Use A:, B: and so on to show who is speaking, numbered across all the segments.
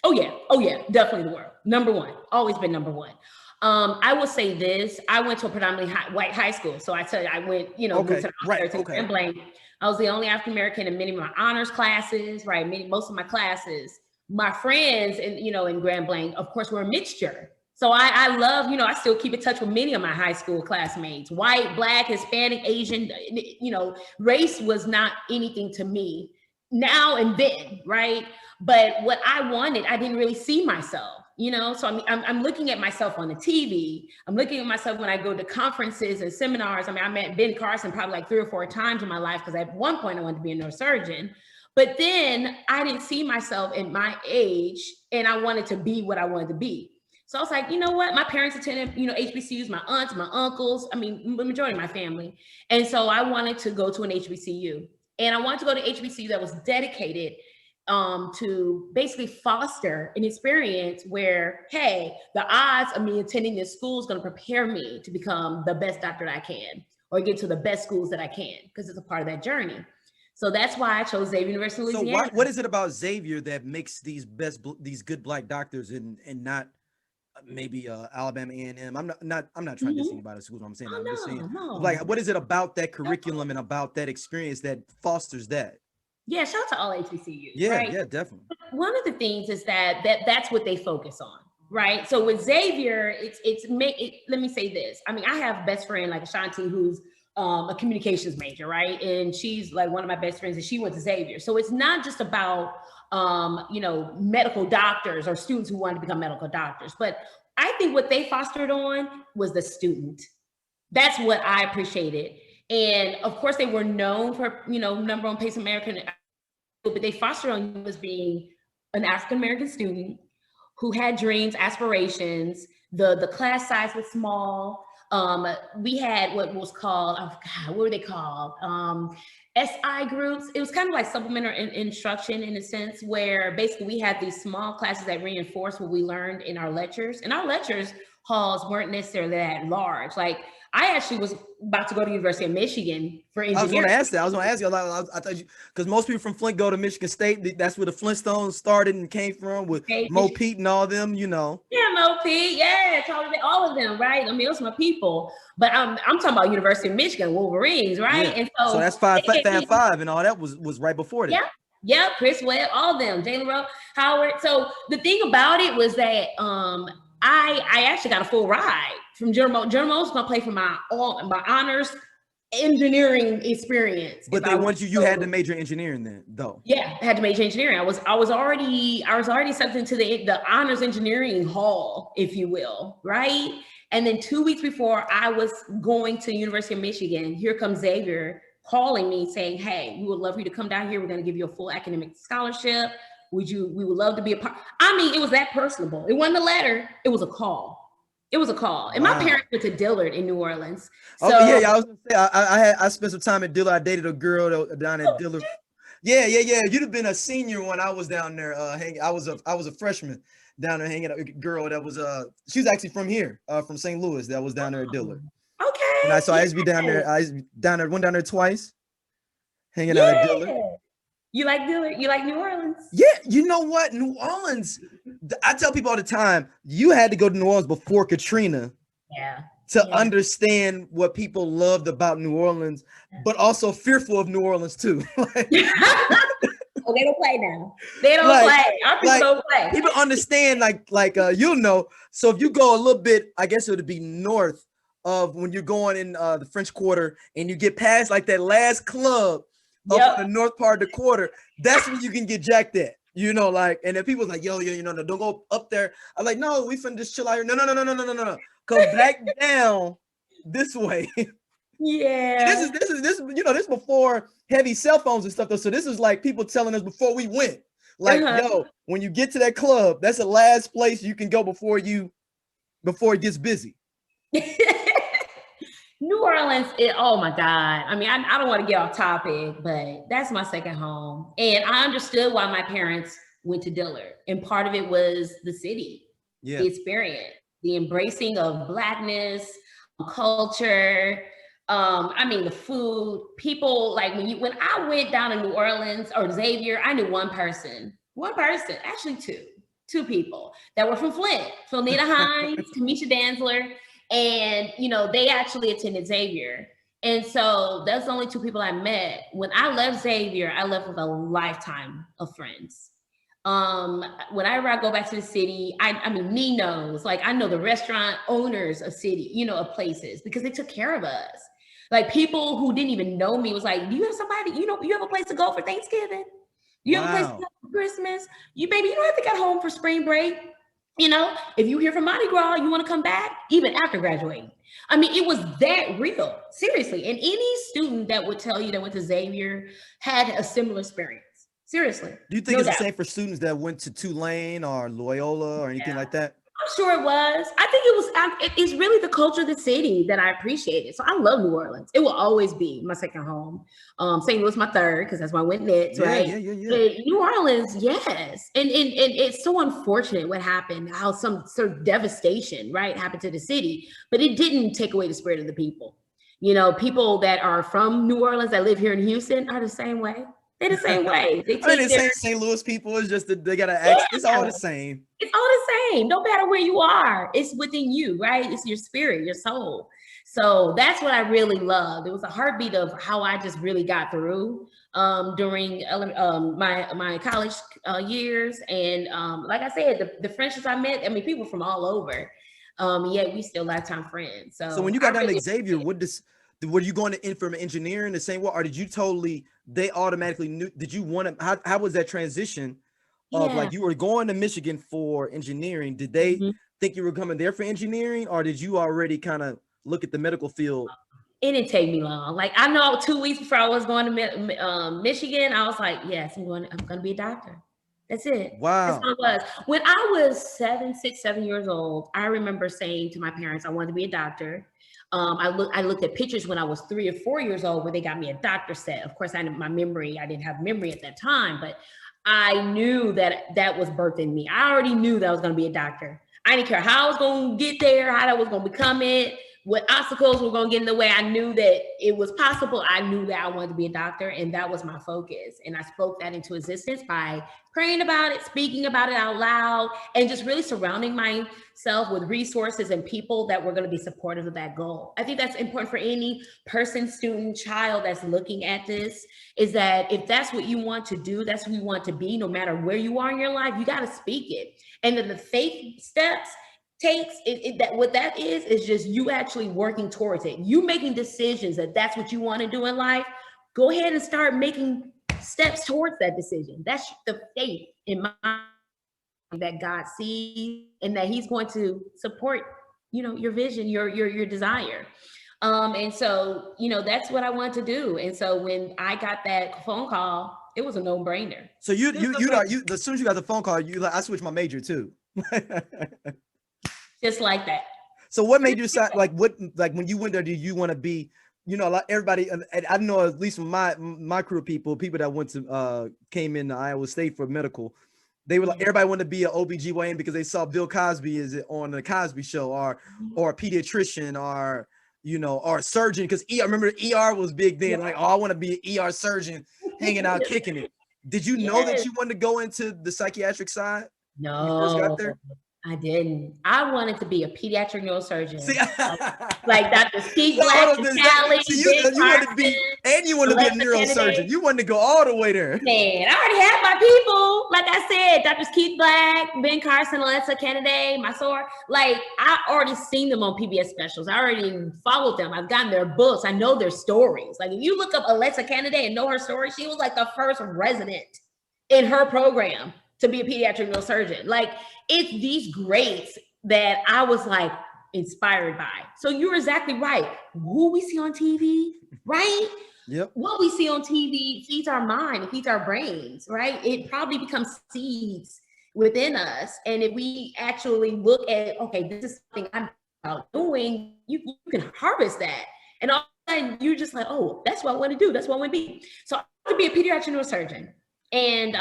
A: Oh yeah, definitely the world. Number one, always been number one. I will say this: I went to a predominantly white high school, so I tell you, I went, moved to
B: Okay,
A: the
B: right.
A: outskirts in
B: Okay.
A: Grand Blanc. I was the only African American in many of my honors classes, right? Most of my classes. My friends, in Grand Blanc, of course, were a mixture. So I love, I still keep in touch with many of my high school classmates, white, black, Hispanic, Asian. Race was not anything to me now and then, right? But what I wanted, I didn't really see myself, So I'm looking at myself on the TV. I'm looking at myself when I go to conferences and seminars. I mean, I met Ben Carson probably like 3 or 4 times in my life because at one point I wanted to be a neurosurgeon. But then I didn't see myself at my age, and I wanted to be what I wanted to be. So I was like, you know what? My parents attended, HBCUs, my aunts, my uncles, I mean, the majority of my family. And so I wanted to go to an HBCU. And I wanted to go to HBCU that was dedicated to basically foster an experience where, hey, the odds of me attending this school is going to prepare me to become the best doctor that I can, or get to the best schools that I can, because it's a part of that journey. So that's why I chose Xavier University,
B: So
A: Louisiana.
B: what is it about Xavier that makes these good black doctors and not maybe Alabama A&M? I'm not trying to diss
A: Mm-hmm.
B: anybody schools. I'm saying that. I'm just
A: Oh
B: saying,
A: no,
B: like, what is it about that
A: no.
B: curriculum and about that experience that fosters that?
A: Yeah, shout out to all HBCUs,
B: Yeah,
A: right?
B: yeah, definitely.
A: One of the things is that's what they focus on, right? So with Xavier, let me say this. I mean, I have a best friend like Ashanti who's a communications major, right? And she's like one of my best friends, and she went to Xavier. So it's not just about medical doctors or students who want to become medical doctors, but I think what they fostered on was the student. That's what I appreciated. And of course, they were known for, number one pace American, but they fostered on you as being an African American student who had dreams, aspirations. The class size was small. We had what was called, oh God, what were they called? SI groups. It was kind of like supplementary instruction in a sense, where basically we had these small classes that reinforced what we learned in our lectures. And our lectures halls weren't necessarily that large. Like, I actually was about to go to University of Michigan for
B: I was going
A: engineering.
B: to ask that. I was going to ask you. I thought you, because most people from Flint go to Michigan State. That's where the Flintstones started and came from, with
A: Okay,
B: Mo Pete and all them.
A: Yeah, MOP, yeah, all of them, right? I mean, those are my people. But I'm talking about University of Michigan Wolverines, right?
B: Yeah.
A: And
B: So
A: so
B: that's five,
A: they gave
B: Fab
A: me,
B: Five, and all that was right before that.
A: yeah, yeah, Chris Webb, all of them, Jalen Rowe, Howard. So the thing about it was that I actually got a full ride from General. General was gonna play for my honors engineering experience.
B: But
A: If
B: they
A: I went
B: wanted
A: to
B: you had
A: go,
B: to major engineering then, though.
A: yeah, I had to major engineering. I was already accepted into the honors engineering hall, if you will, right? And then 2 weeks before I was going to University of Michigan, here comes Xavier calling me saying, "Hey, we would love for you to come down here. We're going to give you a full academic scholarship. We would love to be a part." I mean, it was that personable. It wasn't a letter. It was a call. It was a call. And my
B: Wow.
A: parents went to Dillard in New Orleans.
B: Oh yeah,
A: So,
B: yeah. I was gonna say I spent some time at Dillard. I dated a girl down at Dillard. Yeah, yeah, yeah. You'd have been a senior when I was down there hanging. I was a freshman down there hanging out with a girl that was she was actually from here, from St. Louis, that was down there at Dillard. And
A: okay.
B: I used to be down
A: Yes.
B: there. Went down there twice, hanging out at Dillard.
A: Yeah. You like Dillard? You like New Orleans?
B: Yeah, you know what? New Orleans. I tell people all the time, you had to go to New Orleans before Katrina
A: Yeah.
B: to
A: Yeah.
B: understand what people loved about New Orleans, but also fearful of New Orleans too. Like,
A: Oh, they don't play now. They don't
B: like,
A: play. Our people don't play.
B: people understand, you'll know. So if you go a little bit, I guess it would be north of when you're going in the French Quarter, and you get past like that last club up
A: Yep.
B: in the north part of the quarter, that's when you can get jacked at. And then people's like, yo, no, don't go up there. I'm like, no, we finna just chill out here. No. Come back down this way.
A: Yeah.
B: This before heavy cell phones and stuff though. So this is like people telling us before we went, like, yo, when you get to that club, that's the last place you can go before it gets busy.
A: New Orleans, oh my God. I mean, I don't want to get off topic, but that's my second home. And I understood why my parents went to Dillard. And part of it was the city,
B: Yeah.
A: the experience, the embracing of Blackness, culture. I mean, the food, people, like when I went down to New Orleans or Xavier, I knew one person, actually two. two people that were from Flint, Philnita Hines, Kamisha Danzler, and, you know, they actually attended Xavier. And so that's the only two people I met. When I left Xavier, I left with a lifetime of friends. Whenever I go back to the city, I mean, me knows, like, I know the restaurant owners of city, you know, of places, because they took care of us. Like, people who didn't even know me was like, do you have somebody, you know, you have a place to go for Thanksgiving? You have a place to go for Christmas? You, baby, you don't have to get home for spring break. You know, if you here for Mardi Gras, you want to come back, even after graduating. I mean, it was that real, seriously. And any student that would tell you that went to Xavier had a similar experience. Seriously.
B: Do you think it's the same for students that went to Tulane or Loyola or anything like that?
A: I'm sure it was. I think it was, it's really the culture of the city that I appreciated. So I love New Orleans. It will always be my second home. St. Louis, my third, because that's why I went Nets, right?
B: Yeah.
A: New Orleans, yes. And it's so unfortunate what happened, how some sort of devastation, right, happened to the city, but it didn't take away the spirit of the people. You know, people that are from New Orleans that live here in Houston are the same way. They're the same way.
B: I mean, the St. Louis people is just that they gotta act. Yeah. It's all the same.
A: It's all the same. No matter where you are, it's within you, right? It's your spirit, your soul. So that's what I really loved. It was a heartbeat of how I just really got through during my college years. And like I said, the friendships I met, I mean, people from all over. Yet we still lifetime friends. So
B: when you got down to Xavier, were you going to from engineering the same way, or did you they automatically knew? Did you want to? How was that transition of like you were going to Michigan for engineering? Did they think you were coming there for engineering, or did you already kind of look at the medical field?
A: It didn't take me long. Like, I know 2 weeks before I was going to Michigan, I was like, yes, I'm going to be a doctor. That's it.
B: Wow.
A: That's what it was. When I was 6, 7 years old, I remember saying to my parents, I wanted to be a doctor. I looked at pictures when I was 3 or 4 years old where they got me a doctor set. Of course, I didn't have memory at that time, but I knew that was birthed in me. I already knew that I was going to be a doctor. I didn't care how I was going to get there, how I was going to become it, what obstacles were going to get in the way. I knew that it was possible. I knew that I wanted to be a doctor, and that was my focus. And I spoke that into existence by praying about it, speaking about it out loud, and just really surrounding myself with resources and people that were going to be supportive of that goal. I think that's important for any person, student, child that's looking at this, is that if that's what you want to do, that's who you want to be, no matter where you are in your life, you got to speak it. And then the faith steps takes what that is just you actually working towards it. You making decisions that's what you want to do in life. Go ahead and start making steps towards that decision. That's the faith in mind that God sees and that he's going to support, you know, your vision, your desire. And so, you know, that's what I wanted to do. And so when I got that phone call, it was a no-brainer.
B: So you as soon as you got the phone call, I switched my major too.
A: Just like that.
B: So what made you decide, when you went there, did you want to be, you know, like everybody, I know at least from my crew of people that went to, came into Iowa State for medical, they were like, everybody wanted to be an OBGYN because they saw Bill Cosby on the Cosby Show, or a pediatrician, or, you know, or a surgeon. Because I remember ER was big then, like, oh, I want to be an ER surgeon, hanging out, kicking it. Did you know that you wanted to go into the psychiatric side?
A: No.
B: When you first got there?
A: I didn't. I wanted to be a pediatric neurosurgeon, like Dr. Steve Black and Callie.
B: You want to be a neurosurgeon. You wanted to go all the way there.
A: Man, I already had my people. Like I said, Dr. Keith Black, Ben Carson, Alexa Kennedy, Masor. Like, I already seen them on PBS specials. I already followed them. I've gotten their books. I know their stories. Like, if you look up Alexa Kennedy and know her story, she was like the first resident in her program to be a pediatric neurosurgeon. Like, it's these greats that I was like inspired by. So you're exactly right. Who we see on TV, right?
B: Yep.
A: What we see on TV feeds our mind, it feeds our brains, right? It probably becomes seeds within us. And if we actually look at, okay, this is something I'm doing, you can harvest that. And all of a sudden you're just like, oh, that's what I want to do. That's what I want to be. So I want to be a pediatric neurosurgeon. And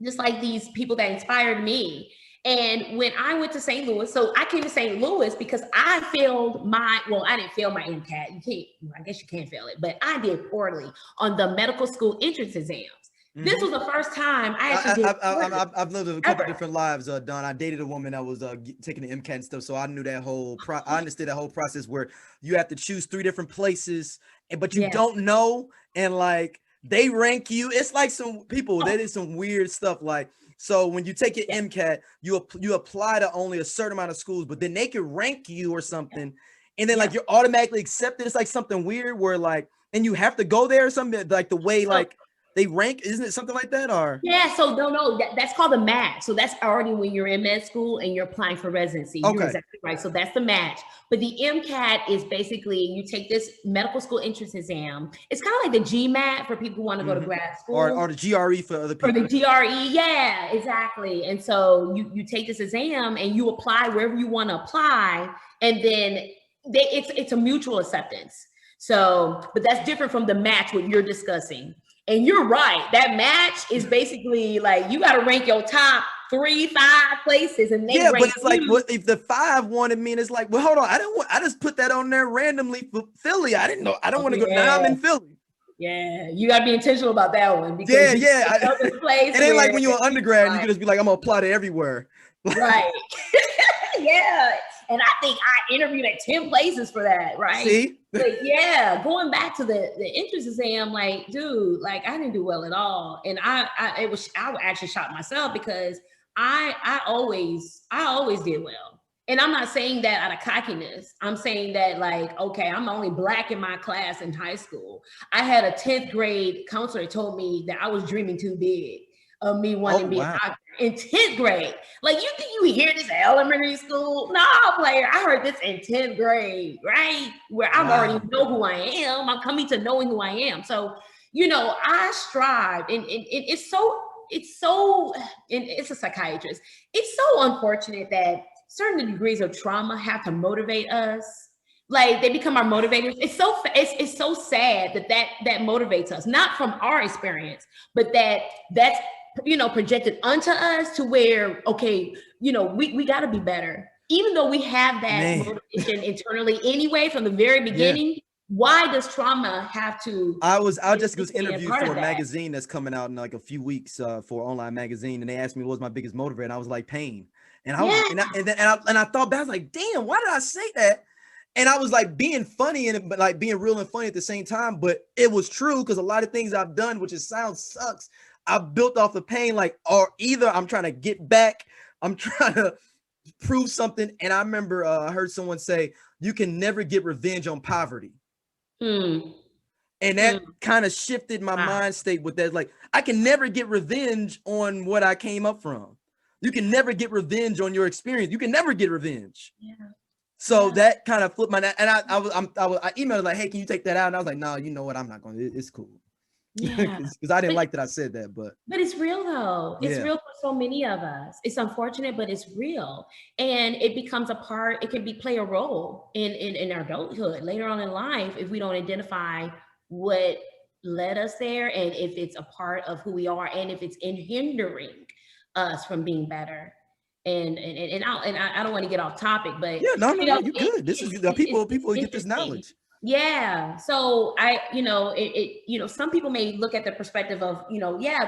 A: just like these people that inspired me. And when I went to St. Louis, so I came to St. Louis because I failed I didn't fail my MCAT. I guess you can't fail it, but I did poorly on the medical school entrance exams. This was the first time I actually did.
B: I've lived a couple different lives, Don. I dated a woman that was taking the MCAT and stuff, so I knew that I understood that whole process where you have to choose 3 different places, but you don't know, and like they rank you. It's like some people they did some weird stuff. Like, so when you take your MCAT, you apply to only a certain amount of schools, but then they can rank you or something, and then like you're automatically accepted. It's like something weird where like, and you have to go there or something, like the way like they rank, isn't it something like that? Or
A: so no, that's called a match. So that's already when you're in med school and you're applying for residency.
B: Okay.
A: You're exactly right. So that's the match. But the MCAT is basically you take this medical school entrance exam. It's kind of like the GMAT for people who want to go to grad school,
B: or the GRE for other people.
A: Or the GRE, yeah, exactly. And so you take this exam and you apply wherever you want to apply, and then it's a mutual acceptance. So, but that's different from the match what you're discussing. And you're right. That match is basically like you got to rank your top 3, 5 places, and they rank
B: but it's
A: you.
B: like, what if the 5 wanted me? And it's like, well, hold on, I just put that on there randomly for Philly. I didn't know. I don't want to go. Now I'm in Philly.
A: Yeah, you got to be intentional about that one because
B: it ain't like when you're an undergrad, and you can just be like, I'm gonna apply to everywhere.
A: Right. Yeah. And I think I interviewed at 10 places for that, right?
B: See?
A: But going back to the entrance exam, like, dude, like I didn't do well at all. And I actually shocked myself because I always did well. And I'm not saying that out of cockiness. I'm saying that like, okay, I'm only Black in my class in high school. I had a 10th grade counselor who told me that I was dreaming too big of me wanting to be a doctor in 10th grade. Like, you think you hear this at elementary school? Nah, player. I heard this in 10th grade, right? Where I already know who I am. I'm coming to knowing who I am. So, I strive, and it's a psychiatrist. It's so unfortunate that certain degrees of trauma have to motivate us. Like, they become our motivators. It's so sad that motivates us, not from our experience, but that's projected onto us to where, okay, we got to be better, even though we have that motivation internally anyway from the very beginning. Why does trauma have to? I
B: just was interviewed for a magazine that's coming out in like a few weeks for an online magazine, and they asked me what was my biggest motivator, and I was like, pain. And I thought back, I was like, damn, why did I say that? And I was like being funny but like being real and funny at the same time. But it was true, because a lot of things I've done, which sucks, I've built off the pain. Like, or either I'm trying to get back, I'm trying to prove something. And I remember I heard someone say, you can never get revenge on poverty. And that kind of shifted my mind state with that. Like, I can never get revenge on what I came up from. You can never get revenge on your experience. You can never get revenge. So that kind of flipped my, and I emailed like, hey, can you take that out? And I was like, no, you know what? I'm not going to, it's cool. Because I didn't like that I said that, but
A: it's real though. It's real for so many of us. It's unfortunate, but it's real. And it becomes a part, it can play a role in our adulthood later on in life if we don't identify what led us there, and if it's a part of who we are, and if it's hindering us from being better. And I don't want to get off topic, but
B: you're good. This is people get this knowledge.
A: So some people may look at the perspective of,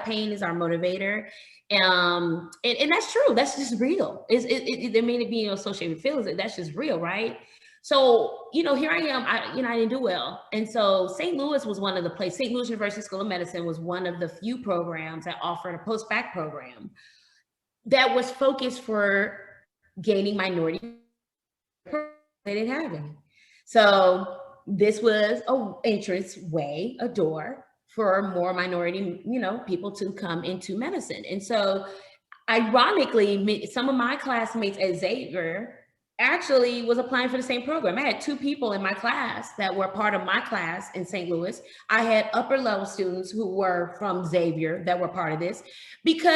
A: pain is our motivator. And that's true. That's just real. There may be associated with feelings. That's just real, right? So, here I am, I didn't do well. And so St. Louis was one of the places. St. Louis University School of Medicine was one of the few programs that offered a post-bac program that was focused for gaining minority. They didn't have any. So this was an entrance way, a door for more minority, people to come into medicine. And so ironically, some of my classmates at Xavier actually was applying for the same program. I had 2 people in my class that were part of my class in St. Louis. I had upper level students who were from Xavier that were part of this, because